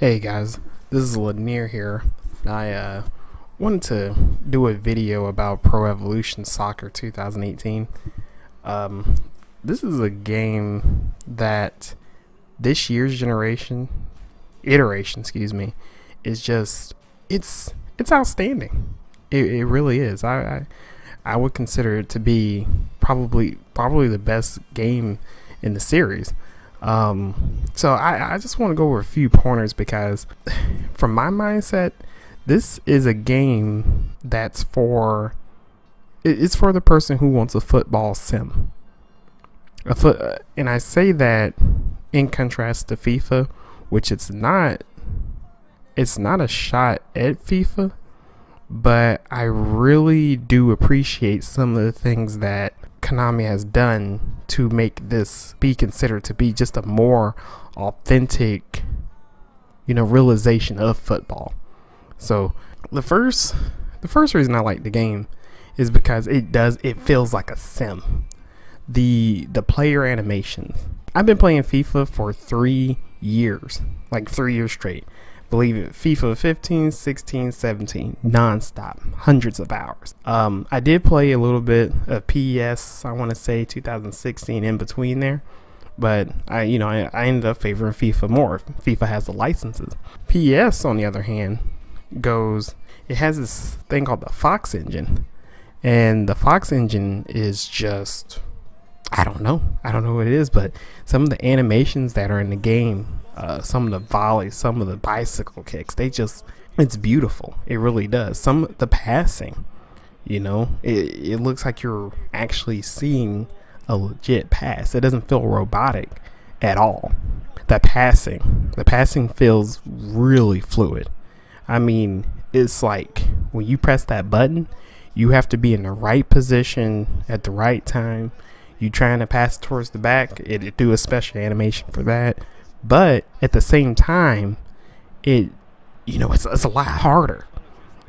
Hey guys, this is Lanier here. I wanted to do a video about Pro Evolution Soccer 2018. Um, this is a game that this year's iteration, is just it's outstanding. It really is. I would consider it to be probably the best game in the series. So I just want to go over a few pointers because from my mindset, this is a game that's it's for the person who wants a football sim. And I say that in contrast to FIFA, which it's not a shot at FIFA, but I really do appreciate some of the things that Konami has done to make this be considered to be just a more authentic, realization of football. So the first reason I like the game is because it feels like a sim. The player animations. I've been playing FIFA for 3 years, like 3 years straight. Believe it, FIFA 15, 16, 17, non-stop, hundreds of hours. I did play a little bit of PES, I want to say 2016 in between there, but I ended up favoring FIFA more. FIFA has the licenses. PES, on the other hand, it has this thing called the Fox engine, and the Fox engine is just, I don't know what it is, but some of the animations that are in the game, some of the volleys, some of the bicycle kicks, it's beautiful. It really does. Some of the passing, it looks like you're actually seeing a legit pass. It doesn't feel robotic at all. The passing feels really fluid. I mean, it's like when you press that button, you have to be in the right position at the right time. You trying to pass towards the back, it do a special animation for that. But at the same time, it's a lot harder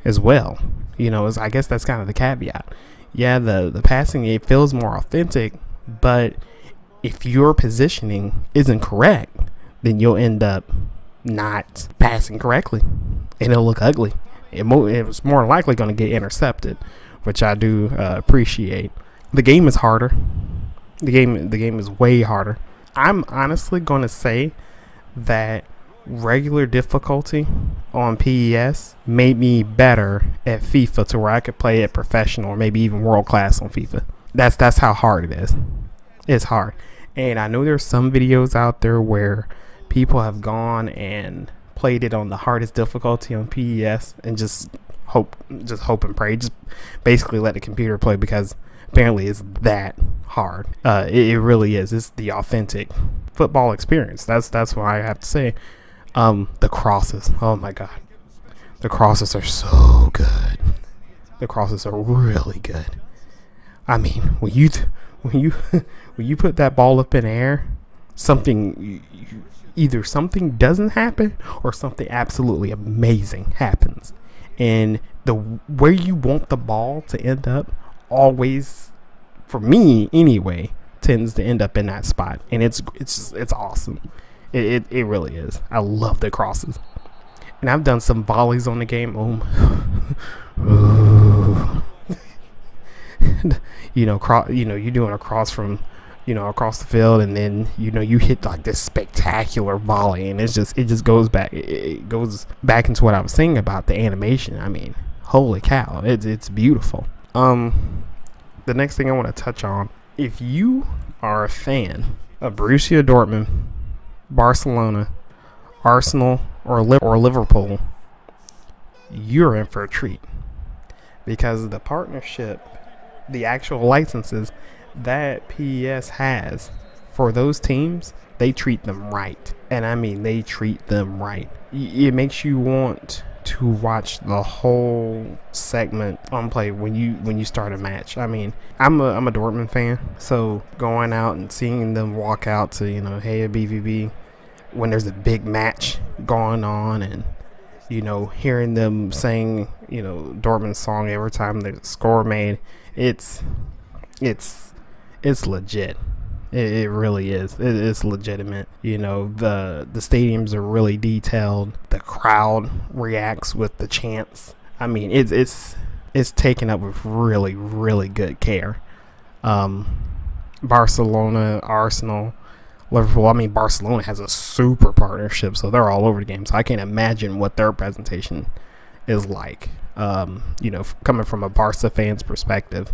as well. I guess that's kind of the caveat. Yeah, the passing, it feels more authentic, but if your positioning isn't correct, then you'll end up not passing correctly, and it'll look ugly. It was more likely going to get intercepted, which I do appreciate. The game is harder. The game is way harder. I'm honestly going to say that regular difficulty on PES made me better at FIFA to where I could play it professional or maybe even world class on FIFA. That's how hard it is. It's hard. And I know there's some videos out there where people have gone and played it on the hardest difficulty on PES and just hope and pray. Just basically let the computer play because apparently it's that hard. It really is. It's the authentic football experience. That's what I have to say. The crosses. Oh my god, the crosses are so good. The crosses are really good. I mean, when you put that ball up in the air, either something doesn't happen or something absolutely amazing happens, and the where you want the ball to end up always, for me anyway, tends to end up in that spot, and it's awesome. It really is. I love the crosses, and I've done some volleys on the game. You're doing a cross from across the field, and then you hit like this spectacular volley, and it just goes back. It goes back into what I was saying about the animation. I mean, holy cow, it's beautiful. The next thing I want to touch on, if you are a fan of Borussia Dortmund, Barcelona, Arsenal, or Liverpool, you're in for a treat, because the partnership, the actual licenses that PES has for those teams, they treat them right. And I mean, they treat them right. It makes you want to watch the whole segment on play when you start a match. I mean, I'm a Dortmund fan, so going out and seeing them walk out to hey BVB when there's a big match going on, and hearing them sing Dortmund's song every time there's a score made, it's legit. It really is. It's legitimate. You know, the stadiums are really detailed. The crowd reacts with the chants. I mean, it's taken up with really, really good care. Barcelona, Arsenal, Liverpool. I mean, Barcelona has a super partnership, so they're all over the game. So I can't imagine what their presentation is like. You know, coming from a Barca fan's perspective,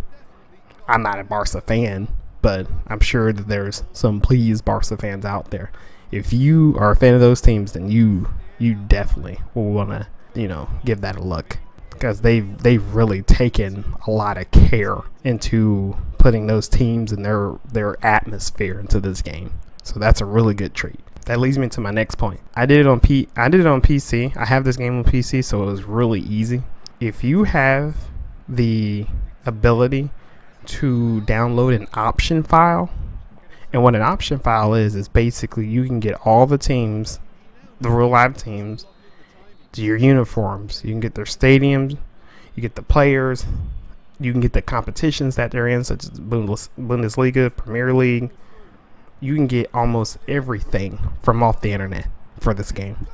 I'm not a Barca fan, but I'm sure that there's some pleased Barca fans out there. If you are a fan of those teams, then you definitely will want to, you know, give that a look, because they've really taken a lot of care into putting those teams and their atmosphere into this game. So that's a really good treat. That leads me to my next point. I did it on PC. I have this game on PC, so it was really easy. If you have the ability to download an option file, and what an option file is basically you can get all the teams, the real live teams, your uniforms, you can get their stadiums, you get the players, you can get the competitions that they're in, such as Bundesliga, Premier League. You can get almost everything from off the internet for this game.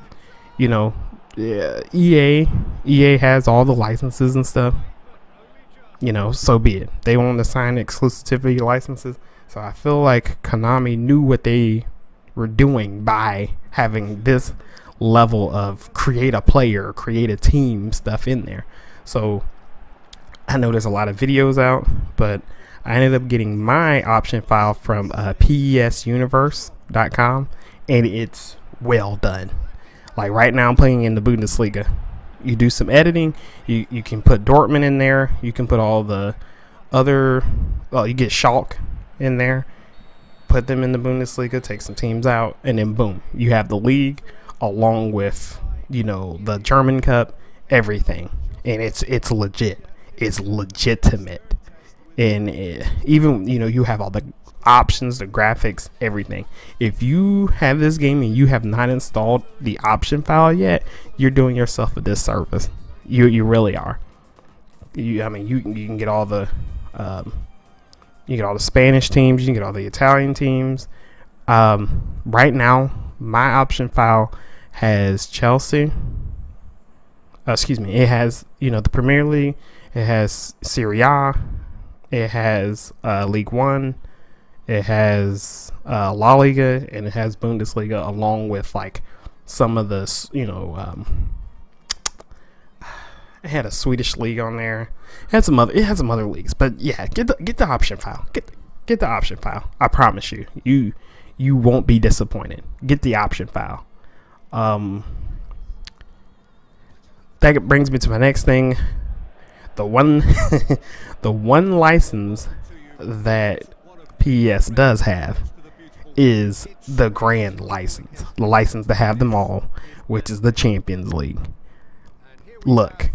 You know, EA has all the licenses and stuff. You know, so be it. They want to sign exclusivity licenses. So I feel like Konami knew what they were doing by having this level of create a player, create a team stuff in there. So I know there's a lot of videos out, but I ended up getting my option file from PESuniverse.com, and it's well done. Like right now I'm playing in the Bundesliga. You do some editing, you can put Dortmund in there, you can put all the other, well, you get Schalke in there, put them in the Bundesliga, take some teams out, and then boom, you have the league along with, you know, the German Cup, everything. And it's legit. It's legitimate. And even, you know, you have all the options, the graphics, everything. If you have this game and you have not installed the option file yet, you're doing yourself a disservice. You really are. I mean, you can get all the you get all the Spanish teams, you can get all the Italian teams. Right now, my option file has Chelsea. It has, you know, the Premier League. It has Serie A. It has League One. It has La Liga, and it has Bundesliga, along with like some of the, you know, it had a Swedish league on there. It had some other leagues, but yeah, get the option file. Get the option file. I promise you won't be disappointed. Get the option file. That brings me to my next thing. The one license that PES does have is the grand license, the license to have them all, which is the Champions League. Look,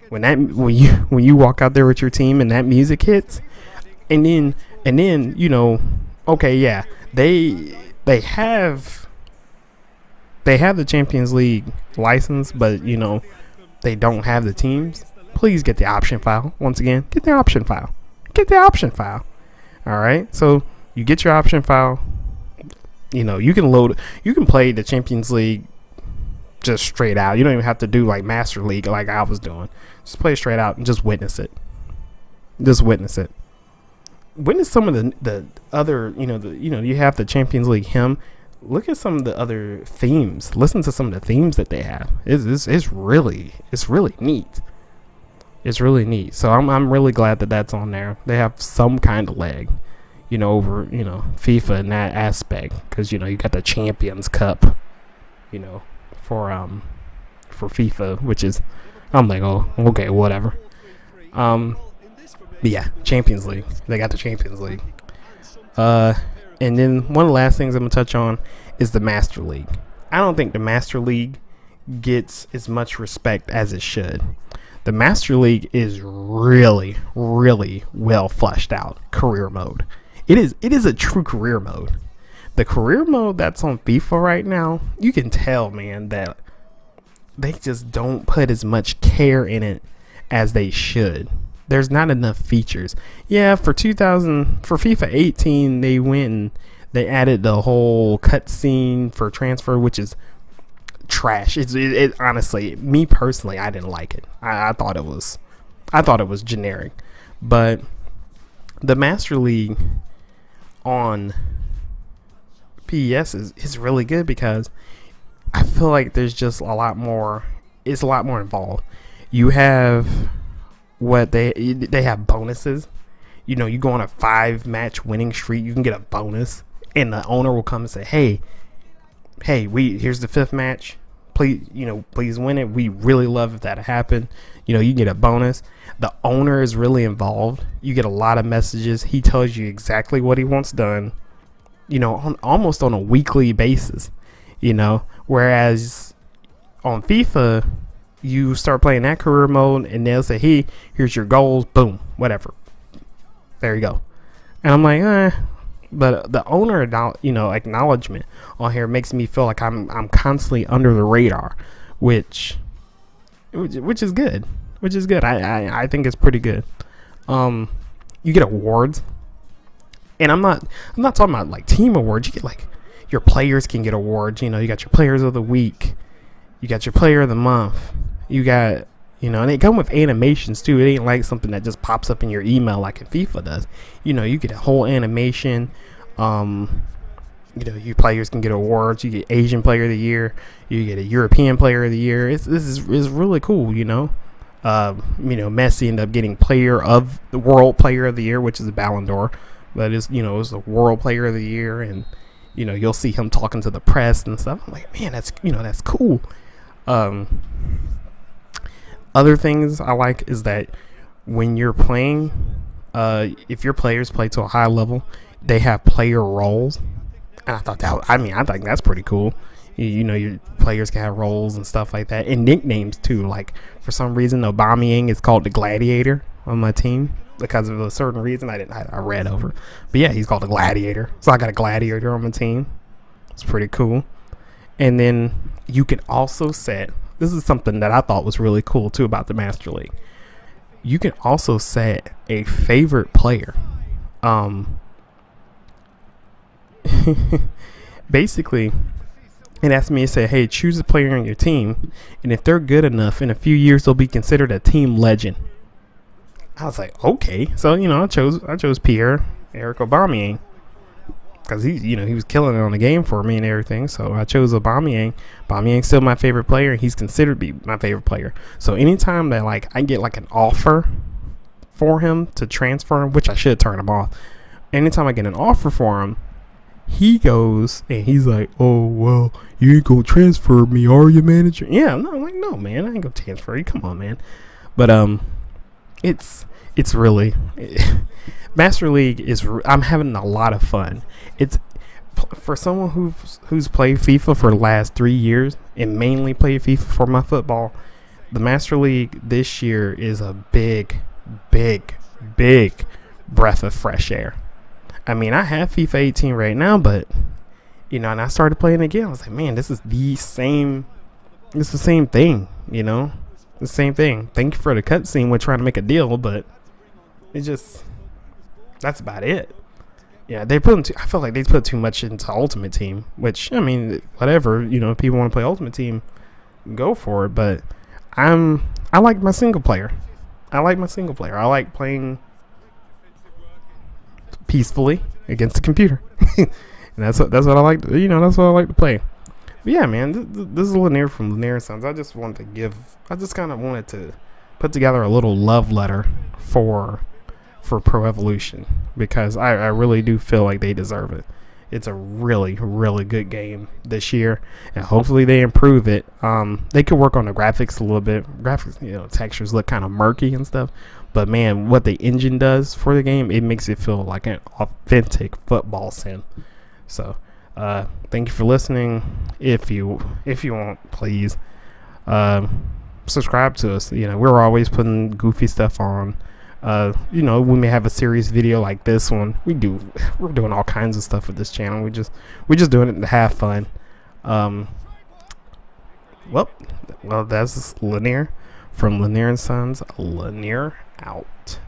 when you walk out there with your team and that music hits, and then you know, okay, yeah, they have the Champions League license, but you know, they don't have the teams. Please get the option file. Once again, get the option file. All right, so you get your option file. You know, you can play the Champions League just straight out. You don't even have to do like Master League like I was doing. Just play straight out and just witness it. Witness some of the other, you have the Champions League hymn. Look at some of the other themes. Listen to some of the themes that they have. It's really neat. It's really neat. So I'm really glad that that's on there. They have some kind of leg, over, FIFA in that aspect, because you got the Champions Cup, for FIFA, which is, I'm like, oh, okay, whatever. But yeah, Champions League. They got the Champions League. And then one of the last things I'm gonna touch on is the Master League. I don't think the Master League gets as much respect as it should. The Master League is really, really well fleshed out career mode. It is a true career mode. The career mode that's on FIFA right now, you can tell, man, that they just don't put as much care in it as they should. there's not enough features. Yeah, for FIFA 18, they went and they added the whole cutscene for transfer, which is trash. It honestly, me personally, I didn't like it. I thought it was generic. But the Master League on PES is really good because I feel like there's just a lot more. It's a lot more involved. You have they have bonuses. You know, you go on a 5-match winning streak, you can get a bonus, and the owner will come and say, "Hey, here's the 5th match. Please win it. We really love if that happened. You get a bonus." The owner is really involved. You get a lot of messages. He tells you exactly what he wants done. Almost on a weekly basis. Whereas on FIFA, you start playing that career mode, and they'll say, "Hey, here's your goals. Boom, whatever. There you go." And I'm like, But the owner, acknowledgement on here makes me feel like I'm constantly under the radar, which is good. Which is good. I think it's pretty good. You get awards, and I'm not talking about like team awards. You get like your players can get awards. You got your players of the week, you got your player of the month, you got. And they come with animations too. It ain't like something that just pops up in your email like in FIFA does. You get a whole animation. Your players can get awards. You get Asian Player of the Year. You get a European Player of the Year. This is really cool. Messi ended up getting Player of the World Player of the Year, which is a Ballon d'Or. But it's the World Player of the Year, and you'll see him talking to the press and stuff. I'm like, man, that's cool. Other things I like is that when you're playing, if your players play to a high level, they have player roles. And I think that's pretty cool. Your players can have roles and stuff like that, and nicknames too. Like for some reason, Aubameyang is called the Gladiator on my team because of a certain reason. I read over, but yeah, he's called the Gladiator. So I got a Gladiator on my team. It's pretty cool. And then you can also set. This is something that I thought was really cool too about the Master League. You can also set a favorite player. Basically, it asked me to say, "Hey, choose a player on your team, and if they're good enough, in a few years they'll be considered a team legend." I was like, okay, so I chose Pierre-Emerick Aubameyang. Because he was killing it on the game for me and everything. So I chose Aubameyang. Aubameyang's still my favorite player, and he's considered to be my favorite player. So anytime that I get an offer for him to transfer him, which I should turn him off. Anytime I get an offer for him, he goes and he's like, "Oh well, you ain't gonna transfer me, are you, manager?" Yeah, no, I'm like, "No, man, I ain't gonna transfer you. Come on, man." But it's really. Master League I'm having a lot of fun. It's for someone who's played FIFA for the last 3 years and mainly played FIFA for my football. The Master League this year is a big breath of fresh air. I mean, I have FIFA 18 right now, but and I started playing again. I was like, man, this is the same thing. The same thing. Thank you for the cutscene. We're trying to make a deal, but it just. That's about it. Yeah, I feel like they put too much into Ultimate Team, which whatever. If people want to play Ultimate Team, go for it. But I like my single player. I like playing peacefully against the computer, and that's what I like. That's what I like to play. But yeah, man, this is Lanier from Lanier & Sons. I just wanted to put together a little love letter for Pro Evolution because I really do feel like they deserve it. It's a really, really good game this year, and hopefully they improve it. They could work on the graphics a little bit. Graphics, textures look kind of murky and stuff, but man, what the engine does for the game, it makes it feel like an authentic football sim. So, thank you for listening. If you want, please subscribe to us. We're always putting goofy stuff on. We may have a serious video like this one. We're doing all kinds of stuff with this channel. We're just doing it to have fun. Well, that's Lanier from Lanier & Sons, Lanier out.